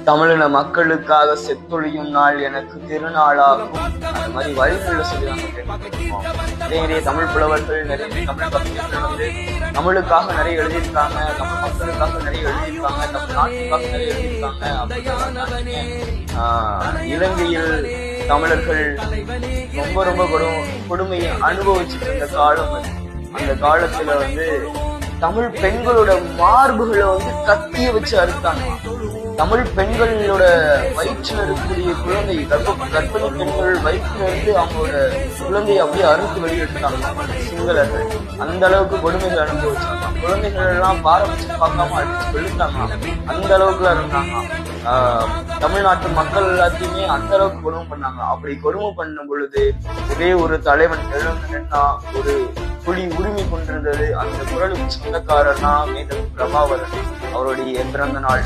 தமிழின மக்களுக்காக செத்தொழியும் நாள் எனக்கு திருநாளாகும். அந்த மாதிரி வழிகளில் சொல்லிதாங்க. தமிழ் புலவர்கள் நிறைய தமிழ் கவிஞர்கள் வந்து தமிழுக்காக நிறைய எழுதியிருக்காங்க, தமிழ் மக்களுக்காக நிறைய எழுதியிருக்காங்க, தமிழ் நாட்டுக்காக நிறைய எழுதியிருக்காங்க. இலங்கையில் தமிழர்கள் ரொம்ப ரொம்ப கொடுமையை அனுபவிச்சுட்டு இருந்த காலம் அது. அந்த காலத்துல வந்து தமிழ் பெண்களோட மார்புகளை வந்து கத்திய வச்சு அறுத்தாங்க. தமிழ் பெண்களோட வயிற்றுல இருக்கக்கூடிய குழந்தை கர்ப்பிணி பெண்கள் வயிற்றுல இருந்து அவங்களோட குழந்தையை அப்படியே அறுத்து வெளியெடுத்தாங்க சிங்களர்கள். அந்த அளவுக்கு கொடுமைகள் அனுபவிச்சாங்க. குழந்தைகள் எல்லாம் பாரபட்சம் பார்க்காம அடிச்சு வெளுத்தாங்க. அந்த அளவுக்குலாம் இருந்தாங்க. தமிழ்நாட்டு மக்கள் எல்லாத்தையுமே அந்த அளவுக்கு கொடுமை பண்ணாங்க. அப்படி கொடுமை பண்ணும் பொழுது ஒரே ஒரு தலைவன் எழுந்து நின்னா ஒரு புலி உரிமை கொண்டிருந்தது. அந்த குரலுக்கு சொந்தக்காரர்னா மேதகு பிரபாகரன். அவருடைய பிறந்த நாள்